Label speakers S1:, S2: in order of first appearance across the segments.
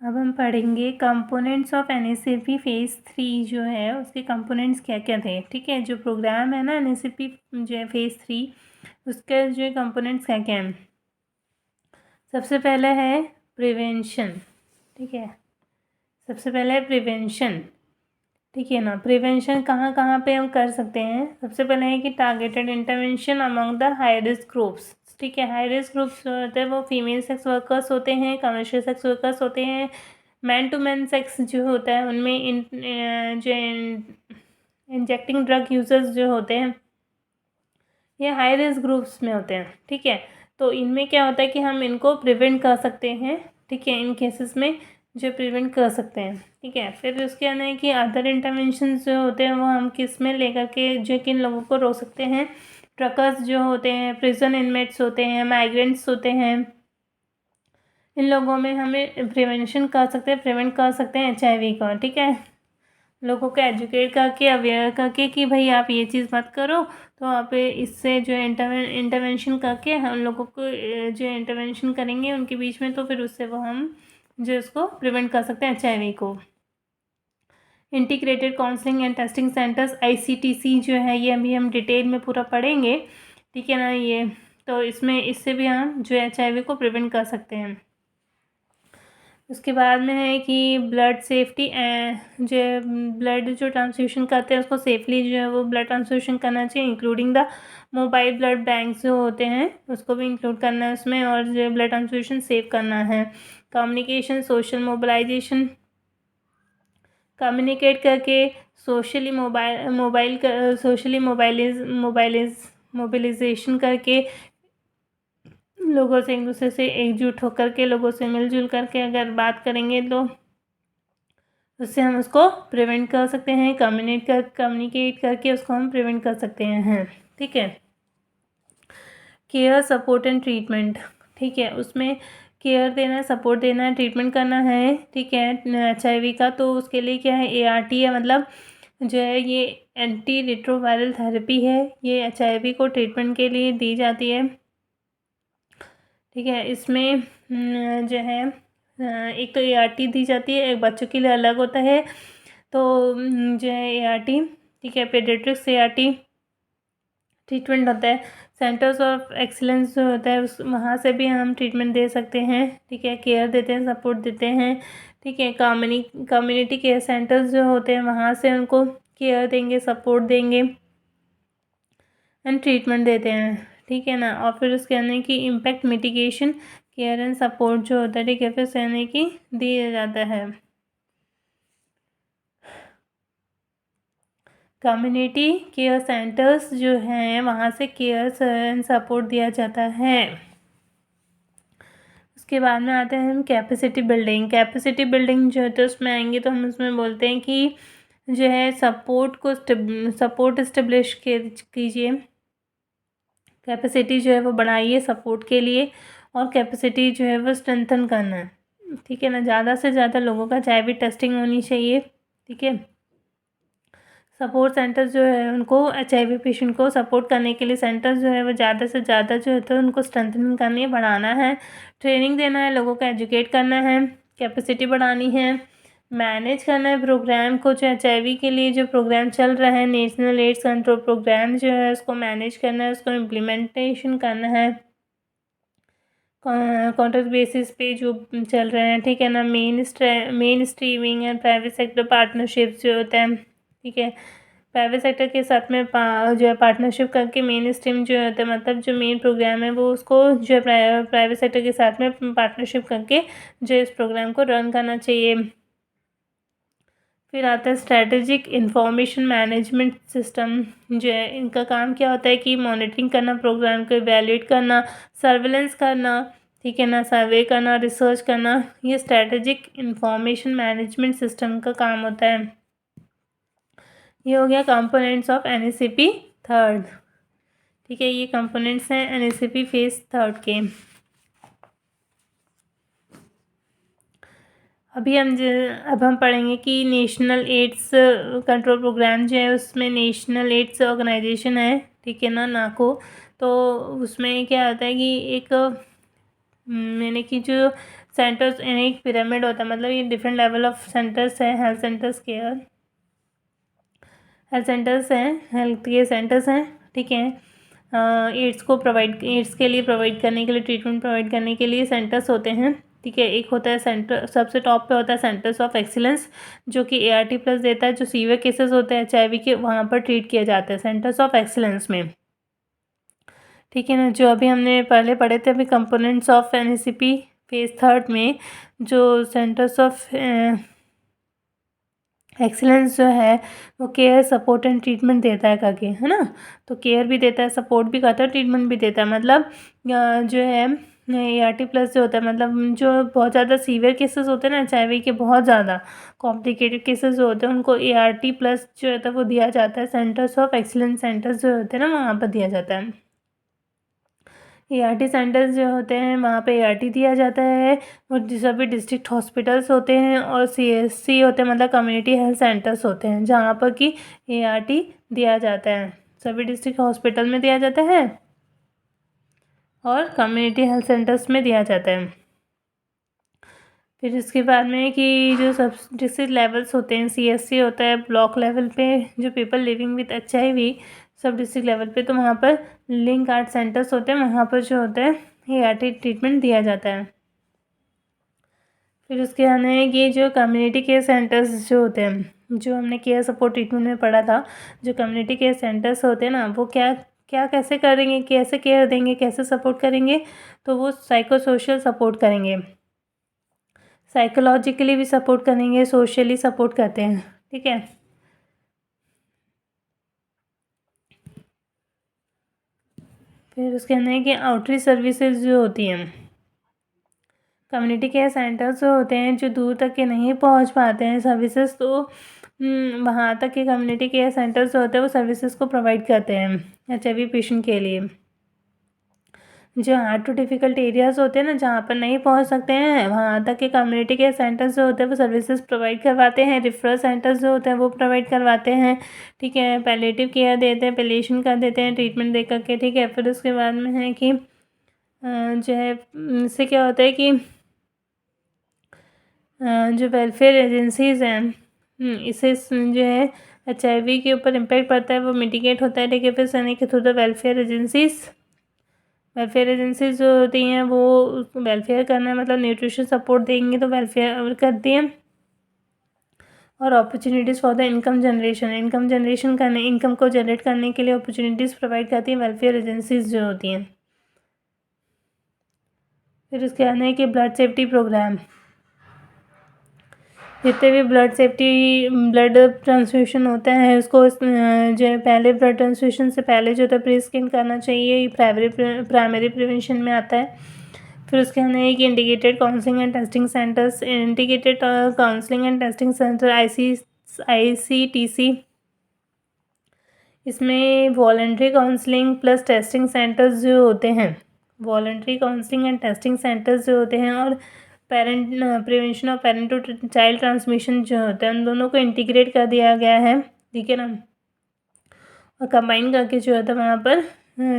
S1: अब हम पढ़ेंगे कंपोनेंट्स ऑफ NACP फेज़ 3 जो है उसके कंपोनेंट्स क्या क्या थे। ठीक है, जो प्रोग्राम है ना NACP जो है फेज़ 3 उसके जो कंपोनेंट्स क्या क्या हैं। सबसे पहले है प्रिवेंशन। ठीक है, सबसे पहले है प्रिवेंशन। ठीक है ना, प्रिवेंशन कहाँ कहाँ पे हम कर सकते हैं। सबसे पहले है कि targeted intervention among the high risk groups. ठीक है, हाई रिस्क ग्रुप्स जो होते हैं वो फीमेल सेक्स वर्कर्स होते हैं, कमर्शियल सेक्स वर्कर्स होते हैं, मैन टू मैन सेक्स जो होता है उनमें जो इंजेक्टिंग ड्रग यूजर्स जो होते हैं ये हाई रिस्क ग्रुप्स में होते हैं। ठीक है, तो इनमें क्या होता है कि हम इनको प्रिवेंट कर सकते हैं। ठीक है, इन केसेस में जो प्रिवेंट कर सकते हैं। ठीक है, फिर उसके अंदर है कि अदर इंटरवेंशन जो होते हैं वो हम किस में लेकर के जो किन लोगों को रोक सकते हैं। ट्रकर्स जो होते हैं, प्रिजन इनमेट्स होते हैं, माइग्रेंट्स होते हैं, इन लोगों में हमें प्रिवेंशन कर सकते हैं, प्रिवेंट कर सकते हैं HIV का। ठीक है, लोगों को एजुकेट करके अवेयर करके कि भाई आप ये चीज़ मत करो, तो आप इससे जो इंटरवेंशन करके हम लोगों को जो इंटरवेंशन करेंगे उनके बीच में, तो फिर उससे वो हम जो इसको प्रिवेंट कर सकते हैं HIV को। Integrated counselling and testing centres ICTC जो है ये अभी हम डिटेल में पूरा पढ़ेंगे। ठीक है ना, ये तो इसमें इससे भी हम जो HIV को प्रिवेंट कर सकते हैं। उसके बाद में है कि ब्लड सेफ्टी जो ब्लड जो ट्रांसफ्यूशन करते हैं उसको सेफली जो है वो ब्लड ट्रांसफ्यूशन करना चाहिए, including the mobile blood bank जो होते हैं उसको भी इंक्लूड करना है उसमें, और जो ब्लड ट्रांसफ्यूशन सेव करना है। कम्युनिकेशन, सोशल मोबिलाइजेशन, कम्युनिकेट करके सोशली मोबाइलाइजेशन करके लोगों से एक दूसरे से एकजुट होकर के लोगों से मिलजुल करके अगर बात करेंगे तो उससे हम उसको प्रिवेंट कर सकते हैं। कम्युनिकेट करके उसको हम प्रिवेंट कर सकते हैं। ठीक है, केयर, सपोर्ट एंड ट्रीटमेंट। ठीक है, उसमें केयर देना है, सपोर्ट देना है, ट्रीटमेंट करना है। ठीक है, HIV का तो उसके लिए क्या है ART है, मतलब जो है ये एंटी रिट्रोवायरल थेरेपी है, ये HIV को ट्रीटमेंट के लिए दी जाती है। ठीक है, इसमें जो है एक तो ART दी जाती है, एक बच्चों के लिए अलग होता है, तो जो है ART। ठीक है, पेडियाट्रिक्स ART ट्रीटमेंट होता है। सेंटर्स ऑफ एक्सीलेंस जो होता है उस वहाँ से भी हम ट्रीटमेंट दे सकते हैं। ठीक है, केयर देते हैं, सपोर्ट देते हैं। ठीक है, कम्युनिटी केयर सेंटर्स जो होते हैं वहाँ से उनको केयर देंगे, सपोर्ट देंगे एंड ट्रीटमेंट देते हैं। ठीक है ना, और फिर उसके आने की impact mitigation, care and support जो होता है। ठीक है, फिर सहने की दिया जाता है। कम्युनिटी केयर सेंटर्स जो हैं वहाँ से केयर एंड सपोर्ट दिया जाता है। उसके बाद में आते हैं हम कैपेसिटी बिल्डिंग। कैपेसिटी बिल्डिंग जो है तो उसमें आएंगे तो हम उसमें बोलते हैं कि जो है सपोर्ट इस्टेब्लिश कीजिए, कैपेसिटी जो है वो बढ़ाइए सपोर्ट के लिए, और कैपेसिटी जो है वो स्ट्रेंथन करना है। ठीक है ना, ज़्यादा से ज़्यादा लोगों का HIV टेस्टिंग होनी चाहिए। ठीक है, सपोर्ट सेंटर्स जो है उनको HIV पेशेंट को सपोर्ट करने के लिए सेंटर्स जो है वो ज़्यादा से ज़्यादा जो है तो उनको स्ट्रेंथनिंग करनी है, बढ़ाना है, ट्रेनिंग देना है, लोगों को एजुकेट करना है, कैपेसिटी बढ़ानी है, मैनेज करना है प्रोग्राम को। जो HIV के लिए जो प्रोग्राम चल रहा है नेशनल एड्स कंट्रोल प्रोग्राम जो है उसको मैनेज करना है, उसको इम्प्लीमेंटेशन करना है कॉन्ट्रैक्ट बेसिस पे जो चल रहे हैं। ठीक है ना, main streaming and private sector partnership जो होता है। ठीक है, प्राइवेट सेक्टर के साथ में जो है पार्टनरशिप करके मेन स्ट्रीम जो होता है मतलब जो मेन प्रोग्राम है वो उसको जो है प्राइवेट सेक्टर के साथ में पार्टनरशिप करके जो इस प्रोग्राम को रन करना चाहिए। फिर आता है स्ट्रैटेजिक इंफॉर्मेशन मैनेजमेंट सिस्टम। जो है इनका काम क्या होता है कि मॉनिटरिंग करना, प्रोग्राम को इवैल्यूएट करना, सर्वेलेंस करना, ठीक है ना, सर्वे करना, रिसर्च करना, ये स्ट्रैटेजिक इंफॉर्मेशन मैनेजमेंट सिस्टम का काम होता है। ये हो गया कंपोनेंट्स ऑफ NACP थर्ड। ठीक है, ये कंपोनेंट्स हैं NACP फेज थर्ड के। अब हम पढ़ेंगे कि नेशनल एड्स कंट्रोल प्रोग्राम जो है उसमें नेशनल एड्स ऑर्गेनाइजेशन है। ठीक है ना, नाको, तो उसमें क्या होता है कि एक मैंने कि जो सेंटर्स इन एक पिरामिड होता है, मतलब ये डिफरेंट लेवल ऑफ सेंटर्स है, health centres care, health centres हैं, हेल्थ केयर सेंटर्स हैं, ठीक है। एड्स के लिए प्रोवाइड करने के लिए, ट्रीटमेंट प्रोवाइड करने के लिए सेंटर्स होते हैं, ठीक है। एक होता है सेंटर, सबसे टॉप पे होता है सेंटर्स ऑफ एक्सीलेंस, जो कि ART+ देता है। जो सीवियर केसेस होते हैं HIV के, वहाँ पर ट्रीट किए जाते हैं सेंटर्स ऑफ एक्सीलेंस में, ठीक है ना। जो अभी हमने पहले पढ़े थे, अभी कंपोनेंट्स ऑफ NACP फेज 3 में जो सेंटर्स ऑफ एक्सीलेंस जो है वो केयर, सपोर्ट एंड ट्रीटमेंट देता है करके, है ना। तो केयर भी देता है, सपोर्ट भी करता है, ट्रीटमेंट भी देता है। मतलब जो है ART+ जो होता है, मतलब जो बहुत ज़्यादा सीवियर केसेस होते हैं ना HIV के, बहुत ज़्यादा कॉम्प्लिकेटेड केसेस जो होते हैं, उनको ART+ जो होता है वो दिया जाता है। सेंटर्स ऑफ एक्सीलेंस सेंटर्स जो होते हैं ना, वहाँ पर दिया जाता है। ART सेंटर्स जो होते हैं वहाँ पे ART दिया जाता है, और सभी डिस्ट्रिक्ट हॉस्पिटल्स होते हैं, और CHC होते हैं, मतलब कम्युनिटी हेल्थ सेंटर्स होते हैं, जहाँ पर कि ART दिया जाता है। सभी डिस्ट्रिक्ट हॉस्पिटल में दिया जाता है और कम्युनिटी हेल्थ सेंटर्स में दिया जाता है। फिर इसके बाद में कि जो सब डिस्ट्रिक्ट लेवल्स होते हैं, CHC होता है ब्लॉक लेवल पे, जो पीपल लिविंग विद HIV, सब डिस्ट्रिक्ट लेवल पे, तो वहाँ पर लिंक आर्ट सेंटर्स होते हैं, वहाँ पर जो होता है ART ट्रीटमेंट दिया जाता है। फिर उसके आने है कि जो कम्युनिटी केयर सेंटर्स जो होते हैं, जो हमने केयर सपोर्ट ट्रीटमेंट में पढ़ा था, जो कम्युनिटी केयर सेंटर्स होते हैं ना, वो क्या क्या कैसे करेंगे, कैसे केयर देंगे, कैसे सपोर्ट करेंगे, तो वो साइको सोशल सपोर्ट करेंगे, साइकोलॉजिकली भी सपोर्ट करेंगे, सोशली सपोर्ट करते हैं, ठीक है। फिर उसके अंदर है कि आउटरीच सर्विसेज जो होती हैं, कम्युनिटी केयर सेंटर्स जो होते हैं, जो दूर तक के नहीं पहुंच पाते हैं सर्विसेज, तो वहाँ तक के कम्युनिटी केयर सेंटर्स जो होते हैं वो सर्विसेज को प्रोवाइड करते हैं HIV पेशेंट के लिए। जो हार्ड टू डिफ़िकल्ट एरियाज़ होते हैं ना, जहाँ पर नहीं पहुँच सकते हैं, वहाँ तक के कम्युनिटी केयर सेंटर्स जो होते हैं वो सर्विसेज प्रोवाइड करवाते हैं। रेफरल सेंटर्स जो होते हैं वो प्रोवाइड करवाते हैं, ठीक है। पैलिएटिव केयर देते हैं, पैलिएशन कर देते हैं ट्रीटमेंट दे करके, ठीक है। फिर उसके बाद में है कि जो है इससे क्या होता है कि जो वेलफेयर एजेंसीज़ हैं, इससे जो है HIV के ऊपर इम्पैक्ट पड़ता है वो मिटिगेट होता है, ठीक है। फिर सैनिक के थ्रू द वेलफेयर एजेंसीज जो होती हैं वो वेलफेयर करना है, मतलब न्यूट्रिशन सपोर्ट देंगे तो वेलफेयर करती हैं। और opportunities for the income generation करने, इनकम को जनरेट करने के लिए अपॉर्चुनिटीज़ प्रोवाइड करती हैं वेलफेयर एजेंसीज जो होती हैं। फिर उसके आने है कि ब्लड सेफ्टी प्रोग्राम, जितने भी ब्लड ट्रांसफ्यूशन होता है उसको जो है पहले ब्लड ट्रांसफ्यूशन से पहले जो होता है प्री स्कैन करना चाहिए, प्राइमरी प्रिवेंशन में आता है। फिर उसके अंदर एक integrated counselling and testing centres, integrated counselling and testing centre ICTC, इसमें voluntary counselling plus testing centres जो होते हैं, voluntary counselling and testing centres जो होते हैं, और parent prevention of parent to child transmission जो होता है, उन दोनों को इंटीग्रेट कर दिया गया है, ठीक है ना। और कंबाइन करके जो होता है वहाँ पर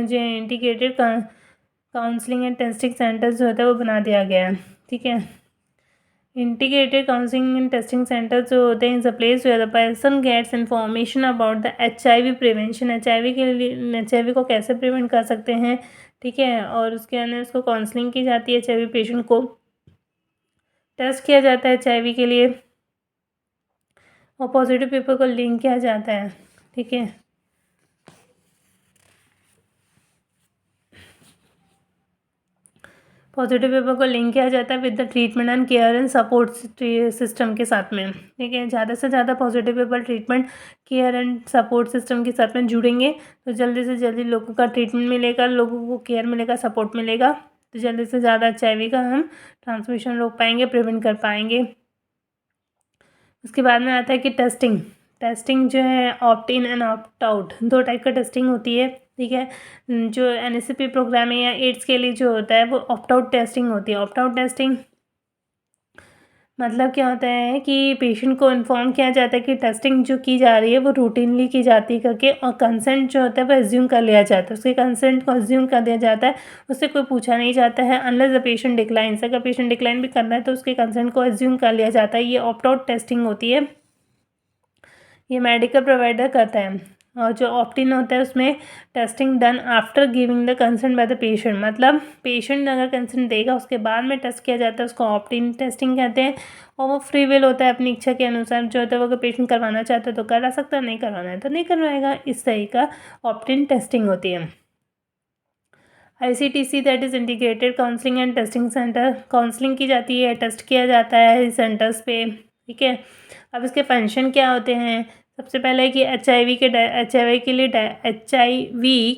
S1: जो integrated counselling and testing centres जो होता है वो बना दिया गया है, ठीक है। Integrated counselling and testing centre जो होते हैं is a place where the person gets information about the HIV prevention, HIV के लिए HIV को कैसे प्रिवेंट कर सकते हैं, ठीक है। और उसके अंदर उसको काउंसलिंग की जाती है, HIV पेशेंट को टेस्ट किया जाता है HIV के लिए, और पॉजिटिव पीपल को लिंक किया जाता है, ठीक है। पॉजिटिव पीपल को लिंक किया जाता है with the treatment and care and support system के साथ में, ठीक है। ज़्यादा से ज़्यादा positive people treatment, care and support system के साथ में जुड़ेंगे तो जल्दी से जल्दी लोगों का ट्रीटमेंट मिलेगा, लोगों को केयर मिलेगा, सपोर्ट मिलेगा, तो जल्दी से ज़्यादा HIV का हम ट्रांसमिशन रोक पाएंगे, प्रिवेंट कर पाएंगे। उसके बाद में आता है कि टेस्टिंग जो है opt in and opt out, 2 type का टेस्टिंग होती है, ठीक है। जो NACP प्रोग्राम है या एड्स के लिए जो होता है वो ऑप्ट आउट टेस्टिंग होती है। ऑप्ट आउट टेस्टिंग मतलब क्या होता है कि पेशेंट को इन्फॉर्म किया जाता है कि टेस्टिंग जो की जा रही है वो रूटीनली की जाती है करके, और कंसेंट जो होता है वो एज्यूम कर लिया जाता है, उसके कंसेंट को एज्यूम कर दिया जाता है, उससे कोई पूछा नहीं जाता है अनलेस द पेशेंट डिक्लाइंस। अगर पेशेंट डिक्लाइन भी करना है तो उसके कंसेंट को एज्यूम कर लिया जाता है। ये ऑप्ट आउट टेस्टिंग होती है, ये मेडिकल प्रोवाइडर करता है। और जो ऑप्ट इन होता है उसमें testing done after giving the consent by the patient, मतलब पेशेंट अगर कंसेंट देगा उसके बाद में टेस्ट किया जाता है, उसको ऑप्ट इन टेस्टिंग कहते हैं। और वो फ्री विल होता है, अपनी इच्छा के अनुसार जो होता है वो अगर पेशेंट करवाना चाहता है तो करा सकता है, नहीं करवाना है तो नहीं करवाएगा। इस तरह का ऑप्ट इन टेस्टिंग होती है। ICTC that is integrated counselling and testing centre, counselling की जाती है, टेस्ट किया जाता है इस सेंटर्स पे, ठीक है। अब इसके फंक्शन क्या होते हैं? सबसे पहले कि HIV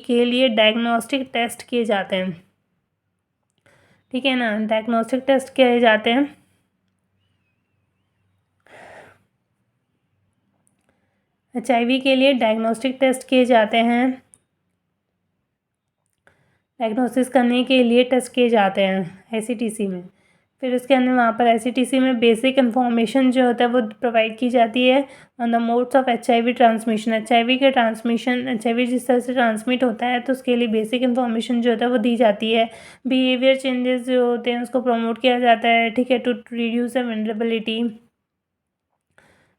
S1: के लिए डायग्नोस्टिक टेस्ट किए जाते हैं, ठीक है ना, डायग्नोस्टिक टेस्ट किए जाते हैं। HIV के लिए डायग्नोस्टिक टेस्ट किए जाते हैं, डायग्नोसिस करने के लिए टेस्ट किए जाते हैं ICTC में। फिर उसके अंदर वहाँ पर ICTC में बेसिक इन्फॉर्मेशन जो होता है वो प्रोवाइड की जाती है on the modes of HIV transmission. HIV के ट्रांसमिशन, HIV जिस तरह से ट्रांसमिट होता है तो उसके लिए बेसिक इन्फॉर्मेशन जो होता है वो दी जाती है। बिहेवियर चेंजेस जो होते हैं उसको प्रमोट किया जाता है, ठीक है, to reduce the vulnerability.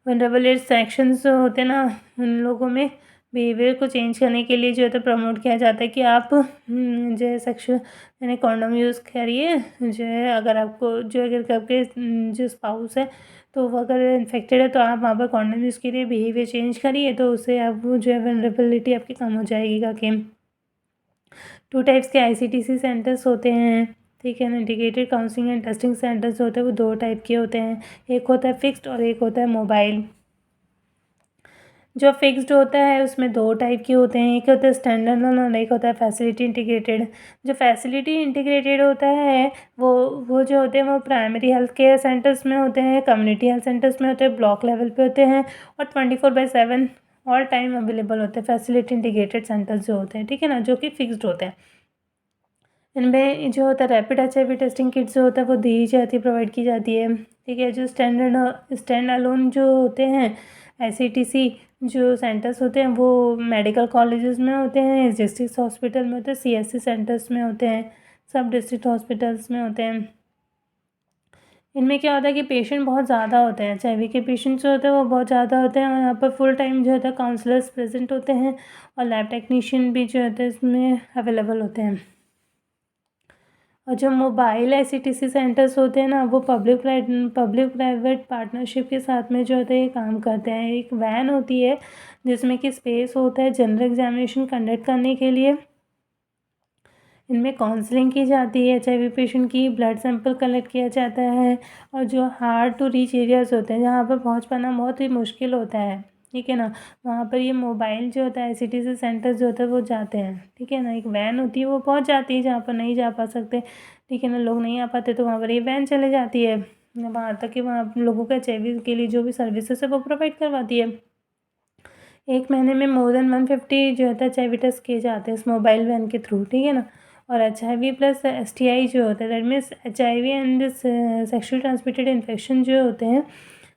S1: Vulnerable sections जो होते हैं ना उन लोगों में बिहेवियर को चेंज करने के लिए जो है तो प्रमोट किया जाता है कि आप जो है सेक्शुअल यानी कॉन्डोम यूज़ करिए, जो है अगर आपको जो अगर आपके जो स्पाउस है तो वो अगर इन्फेक्टेड है तो आप वहाँ पर कॉन्डोम यूज़ करिए, बिहेवियर चेंज करिए, तो उससे आप जो है वनरेबिलिटी आपकी कम हो जाएगी करके। 2 टाइप्स के ICTC सेंटर्स होते हैं, ठीक है ना। Integrated counselling and testing centres होते हैं वो 2 टाइप के होते हैं, एक होता है फिक्स्ड और एक होता है मोबाइल। जो फिक्स्ड होता है उसमें 2 टाइप के होते हैं, एक होता है स्टैंडर्ड और एक होता है फैसिलिटी इंटीग्रेटेड। जो फैसिलिटी इंटीग्रेटेड होता है वो जो होते हैं वो प्राइमरी हेल्थ केयर सेंटर्स में होते हैं, कम्युनिटी हेल्थ सेंटर्स में होते हैं, ब्लॉक लेवल पे होते हैं और 24/7 ऑल टाइम अवेलेबल होते हैं फैसिलिटी इंटीग्रेटेड सेंटर्स जो होते हैं, ठीक है ना, जो कि फिक्स्ड होते हैं। इनमें जो होता है रैपिड HIV टेस्टिंग किट जो होता है वो दी जाती है, प्रोवाइड की जाती है, ठीक है। जो स्टैंड अलोन जो होते हैं ICTC जो सेंटर्स होते हैं वो मेडिकल कॉलेजेस में होते हैं, डिस्ट्रिक्ट हॉस्पिटल में होते हैं, CSC सेंटर्स में होते हैं, सब डिस्ट्रिक्ट हॉस्पिटल्स में होते हैं। इनमें क्या होता है कि पेशेंट बहुत ज़्यादा होते हैं, HIV के पेशेंट जो होते हैं वो बहुत ज़्यादा होते हैं और यहाँ पर फुल टाइम जो होता है काउंसलर्स प्रेजेंट होते हैं और लैब टेक्नीशियन भी जो होते हैं इसमें अवेलेबल होते हैं। और जो मोबाइल ICTC सेंटर्स होते हैं ना वो पब्लिक प्राइवेट पार्टनरशिप के साथ में जो होता है ये काम करते हैं। एक वैन होती है जिसमें कि स्पेस होता है जनरल एग्जामिनेशन कंडक्ट करने के लिए। इनमें काउंसलिंग की जाती है HIV पेशेंट की, ब्लड सैंपल कलेक्ट किया जाता है और जो हार्ड टू रीच एरियाज़ होते हैं जहाँ पर पहुँच पाना बहुत ही मुश्किल होता है, ठीक है ना, वहाँ पर ये मोबाइल जो होता है ICTC सेंटर जो होता है वो जाते हैं, ठीक है ना। एक वैन होती है वो पहुँच जाती है जहाँ पर नहीं जा पा सकते, ठीक है ना, लोग नहीं आ पाते तो वहाँ पर ये वैन चले जाती है वहाँ तक कि वहाँ लोगों का HIV के लिए जो भी सर्विसेज है वो प्रोवाइड करवाती है। एक महीने में मोर देन 150 जो होता है HIV टेस्ट किए जाते हैं इस मोबाइल वैन के थ्रू, ठीक है ना। और HIV प्लस STI जो होता है that means HIV and sexual transmitted infection जो होते हैं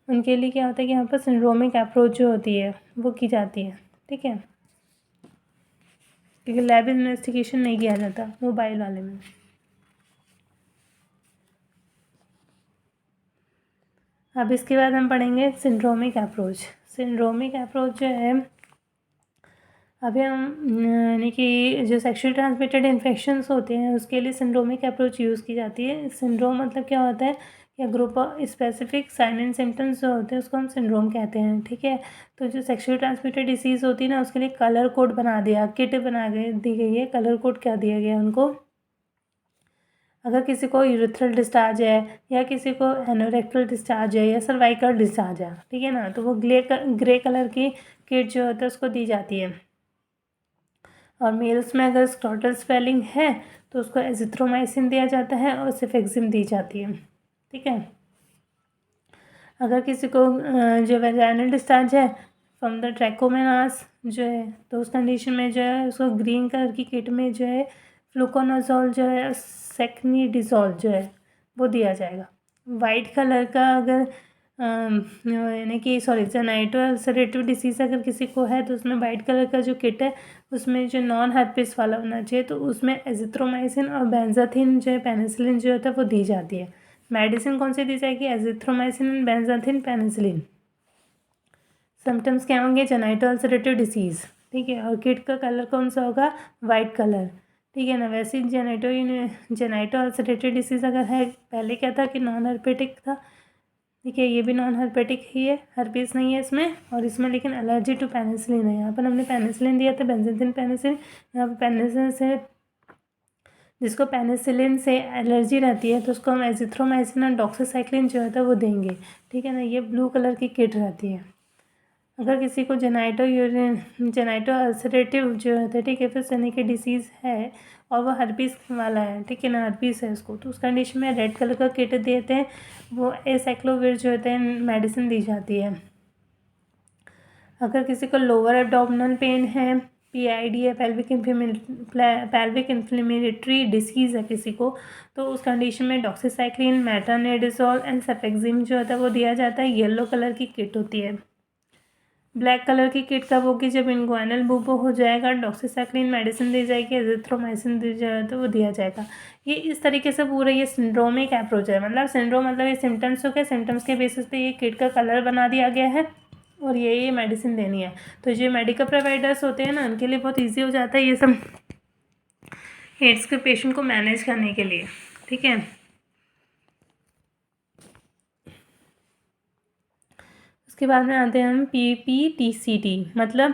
S1: उनके लिए क्या होता है कि यहाँ पर सिंड्रोमिक अप्रोच जो होती है वो की जाती है, ठीक है, क्योंकि लैब इन्वेस्टिगेशन नहीं किया जाता मोबाइल वाले में। अब इसके बाद हम पढ़ेंगे सिंड्रोमिक अप्रोच। सिंड्रोमिक अप्रोच जो है अभी हम यानी कि जो सेक्शुअल ट्रांसमिटेड इन्फेक्शंस होते हैं उसके लिए सिंड्रोमिक अप्रोच यूज़ की जाती है। सिंड्रोम मतलब क्या होता है या group of specific sign and symptoms जो होते हैं उसको हम सिंड्रोम कहते हैं, ठीक है। तो जो सेक्शुअल ट्रांसमिटेड डिसीज़ होती है ना उसके लिए कलर कोड बना दिया, किट बना दी गई है, कलर कोड क्या दिया गया उनको। अगर किसी को यूरिथ्रल डिस्चार्ज है या किसी को एनोरेक्टल डिस्चार्ज है या सर्वाइकल डिस्चार्ज है, ठीक है ना, तो वो ग्रे कलर की किट जो होता है उसको दी जाती है। और मेल्स में अगर स्क्रॉटल स्वेलिंग है तो उसको एजिथ्रोमाइसिन दिया जाता है और सिफेक्सिम दी जाती है, ठीक है। अगर किसी को जो वेजाइनल डिस्चार्ज है फ्रॉम द ट्रैकोमेनास जो है तो उस कंडीशन में जो है उसको ग्रीन कलर की किट में जो है फ्लूकोनाजोल जो है सेक्नीडिजोल जो है वो दिया जाएगा। वाइट कलर का अगर यानी कि जेनाइटो अल्सरेटिव डिसीज़ अगर किसी को है तो उसमें वाइट कलर का जो किट है उसमें जो नॉन हर्पिस वाला होना चाहिए, तो उसमें एजिथ्रोमाइसिन और बेंजाथिन जो है पेनिसिलिन जो होता है वो दी जाती है। मेडिसिन कौन सी दी जाएगी? Azithromycin, benzathine, penicillin. सिम्टम्स क्या होंगे? जेनाइटो अल्सरेटिव डिसीज़, ठीक है। और किट का कलर कौन सा होगा? वाइट कलर, ठीक है ना। वैसे जेनाइटो अल्सरेटिव डिसीज़ अगर है, पहले क्या था कि नॉन हर्पेटिक था, ठीक है, ये भी नॉन हर्पेटिक ही है, हर्पीस नहीं है इसमें, और इसमें लेकिन एलर्जी टू पेनिसिलिन है। यहाँ पर हमने पेनिसिलिन दिया था, बेंजाथिन पेनिसिलिन। यहाँ पर पेनिसिलिन से, जिसको पेनिसिलिन से एलर्जी रहती है तो उसको हम एजिथ्रोमाइसिन और डॉक्सीसाइक्लिन जो होता है वो देंगे, ठीक है ना। ये ब्लू कलर की किट रहती है। अगर किसी को जेनाइटो अल्सरेटिव जो है, ठीक है, फिर सनी की डिसीज़ है और वो हर्पीस वाला है, ठीक है ना, हर्पीस है उसको, तो उस कंडीशन में रेड कलर का किट देते हैं, वो एसाइक्लोविर जो होते हैं मेडिसिन दी जाती है। अगर किसी को लोअर एब्डोमिनल पेन है, PID है, पेल्विक इन्फ्लेमेटरी डिसीज़ है किसी को, तो उस कंडीशन में डॉक्सीसाइक्लिन, मेट्रोनिडाज़ोल एंड सेफेक्सिम जो होता है वो दिया जाता है। येलो कलर की किट होती है। ब्लैक कलर की किट कब होगी? जब इनग्वाइनल बुबो हो जाएगा, डॉक्सीसाइक्लिन मेडिसिन दी जाएगी, एजिथ्रोमाइसिन दी जाए तो वो दिया जाएगा। ये इस तरीके से पूरा ये सिंड्रोमिक अप्रोच है। मतलब सिंड्रोम मतलब ये सिम्टम्स हो गए, सिम्टम्स के बेसिस पे ये किट का कलर बना दिया गया है और ये मेडिसिन देनी है। तो जो मेडिकल प्रोवाइडर्स होते हैं ना, उनके लिए बहुत ईजी हो जाता है ये सब एड्स के पेशेंट को मैनेज करने के लिए, ठीक है। उसके बाद में आते हैं हम PPTCT। मतलब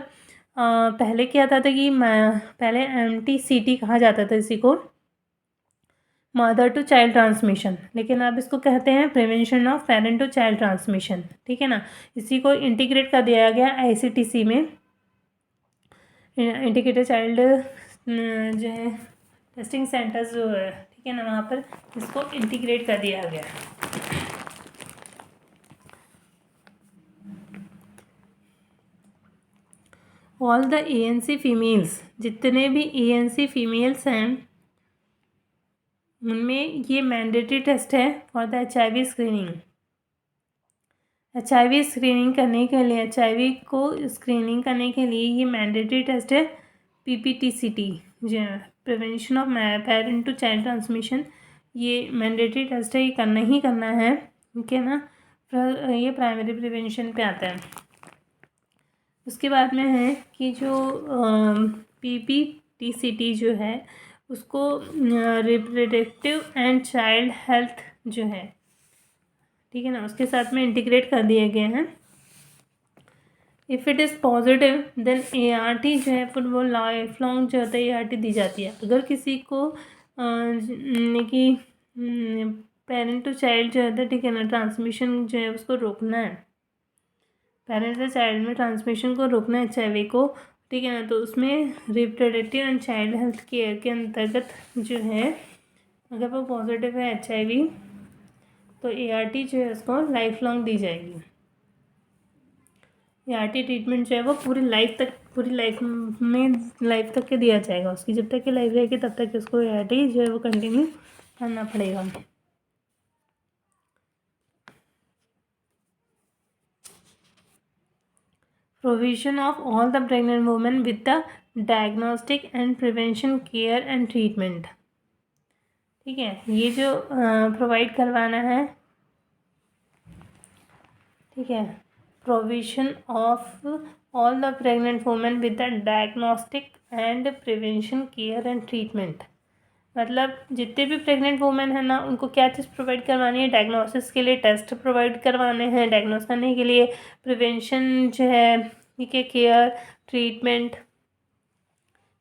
S1: पहले क्या था कि पहले MTCT कहा जाता था इसी को, मदर टू चाइल्ड ट्रांसमिशन, लेकिन अब इसको कहते हैं prevention of parent to child transmission, ठीक है ना। इसी को इंटीग्रेट कर दिया गया ICTC में, इंटीग्रेटेड चाइल्ड जो है टेस्टिंग सेंटर्स जो है, ठीक है ना, वहाँ पर इसको इंटीग्रेट कर दिया गया। ऑल द ANC फीमेल्स, जितने भी ANC फीमेल्स हैं उनमें ये मैंडेटरी टेस्ट है for the HIV screening. HIV screening करने के लिए, HIV को स्क्रीनिंग करने के लिए ये मैंडेटरी टेस्ट है PPTCT, जो prevention of parent to child transmission. ये मैंडेटरी टेस्ट है, ये करना ही करना है, ठीक है ना। ये प्राइमरी प्रिवेंशन पे आता है। उसके बाद में है कि जो PPTCT जो है उसको रिप्रोडक्टिव एंड चाइल्ड हेल्थ जो है, ठीक है ना, उसके साथ में इंटीग्रेट कर दिए गए हैं। If it is positive then ART जो है फिर वो लाइफ लॉन्ग जो होता है ART दी जाती है। अगर किसी को कि पेरेंट टू चाइल्ड जो होता है, ठीक है ना, ट्रांसमिशन जो है उसको रोकना है, पेरेंट से चाइल्ड में ट्रांसमिशन को रोकना है HIV को, ठीक है ना, तो उसमें reproductive and child health care के अंतर्गत जो है अगर वो पॉजिटिव है HIV तो ART जो है उसको लाइफ लॉन्ग दी जाएगी। ART ट्रीटमेंट जो है वो पूरी लाइफ तक के दिया जाएगा उसकी, जब तक की लाइफ रहेगी तब तक उसको ART जो है वो कंटिन्यू करना पड़ेगा। Provision of all the pregnant women with the diagnostic and prevention care and treatment, ठीक है, ये जो प्रोवाइड करवाना है, ठीक है, provision of all the pregnant women with the diagnostic and prevention care and treatment. मतलब जितने भी प्रेग्नेंट वुमेन है ना उनको क्या चीज़ प्रोवाइड करवानी है? डायग्नोसिस के लिए टेस्ट प्रोवाइड करवाने हैं, डायग्नोस करने के लिए, प्रिवेंशन जो है, ठीक है, केयर, ट्रीटमेंट,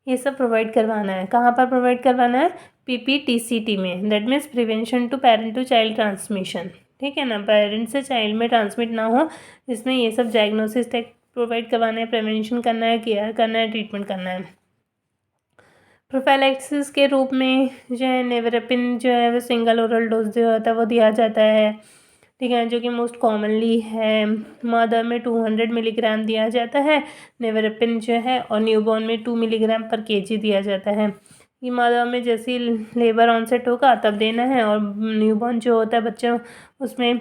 S1: ये सब प्रोवाइड करवाना है। कहाँ पर प्रोवाइड करवाना है? PPTCT में, that means prevention to parent to child transmission, ठीक है ना, पेरेंट से चाइल्ड में ट्रांसमिट ना हो, इसमें ये सब डायग्नोसिस टेस्ट प्रोवाइड करवाना है, प्रिवेंशन करना है, केयर करना है, ट्रीटमेंट करना है। प्रोफाइलैक्सिस के रूप में जो है नेवरेपिन जो है वो सिंगल ओरल डोज जो होता है वो दिया जाता है, ठीक है, जो कि मोस्ट कॉमनली है। मदर में 200 मिलीग्राम दिया जाता है नेवरेपिन जो है, और न्यूबॉर्न में 2 मिलीग्राम पर kg दिया जाता है। ये मादा में जैसे ही लेबर ऑनसेट होगा तब देना है, और न्यूबॉर्न जो होता है बच्चा उसमें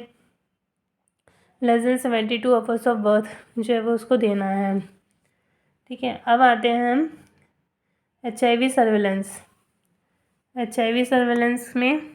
S1: << 2 ऑफ बर्थ जो है वो उसको देना है। ठीक है, अब आते हैं हम HIV सर्वेलेंस। HIV सर्वेलेंस में